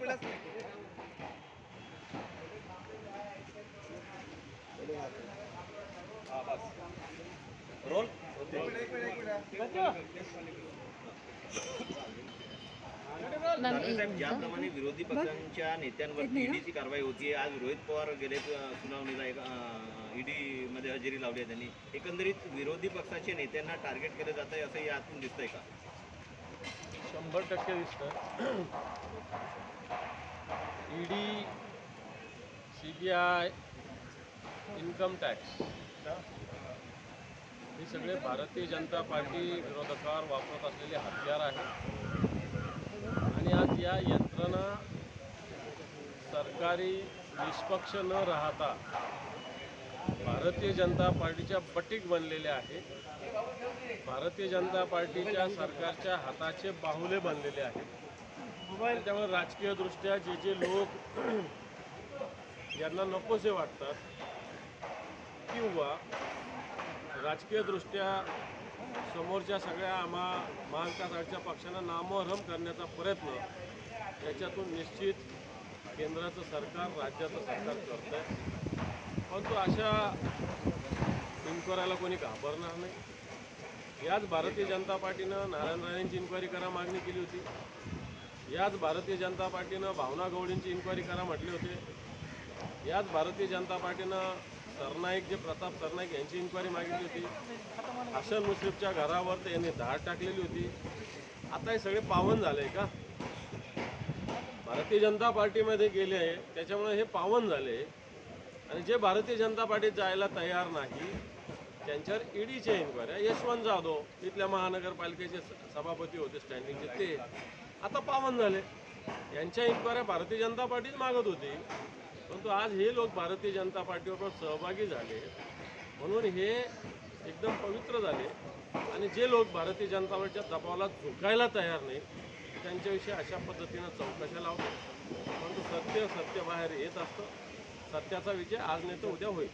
Role ज्याप्रमाणे विरोधी पक्षांच्या नेत्यांवरती ईडीची कारवाई होती, आज रोहित पवार गेले सुनावणीला ईडी मध्ये हजेरी लावली आहे त्यांनी. एकंदरीत विरोधी पक्षाच्या नेत्यांना टार्गेट केलं जात आहे असं यातून दिसतंय का? 100% दिसतं. ईडी, सीबीआय, इन्कम टॅक्स हे सगळे भारतीय जनता पार्टी विरोधकावर वापरत असलेले हत्यार आहेत. आणि आज या यंत्रणा सरकारी निष्पक्ष न राहता भारतीय जनता पार्टीच्या बटीक बनलेल्या आहेत. भारतीय जनता पार्टीच्या सरकारच्या हाताचे बाहुले बनलेले आहेत. त्यामुळे राजकीयदृष्ट्या जे लोक यांना नकोसे वाटतात किंवा राजकीयदृष्ट्या समोरच्या सगळ्या महाविकास आघाडीच्या पक्षांना नामोहरम करण्याचा प्रयत्न याच्यातून निश्चित केंद्राचं सरकार, राज्याचं सरकार करतं आहे. परंतु अशा इन्क्वायरीला कोणी घाबरणार नाही. याच भारतीय जनता पार्टीनं नारायण राणेंची इन्क्वायरी करा मागणी केली होती. याच भारतीय जनता पार्टीनं भावना गवळींची इन्क्वायरी करा म्हटले होते. याच भारतीय जनता पार्टीनं सरनाईक, प्रताप सरनाईक यांची इन्क्वायरी मागितली होती. हसन मुश्रीफच्या घरावर तर यांनी धाड टाकलेली होती. आता हे सगळे पावन झाले का? भारतीय जनता पार्टीमध्ये गेले आहे त्याच्यामुळे हे पावन झाले. आणि जे भारतीय जनता पार्टीत जायला तयार नाही त्यांच्यावर ईडीच्या इन्क्वायरी. यशवंत जाधव इथल्या महानगरपालिकेचे सभापती होते स्टँडिंगचे, ते आता पावन झाले. यांच्या इन्क्वायऱ्या भारतीय जनता पार्टीच मागत होती. परंतु आज हे लोक भारतीय जनता पार्टीबरोबर सहभागी झाले म्हणून हे एकदम पवित्र झाले. आणि जे लोक भारतीय जनता पार्टीच्या दबावाला झुकायला तयार नाही त्यांच्याविषयी अशा पद्धतीनं चौकशा लावतात. परंतु सत्य बाहेर येत असतं. सत्याचा विजय आज नाही तर उद्या होईल.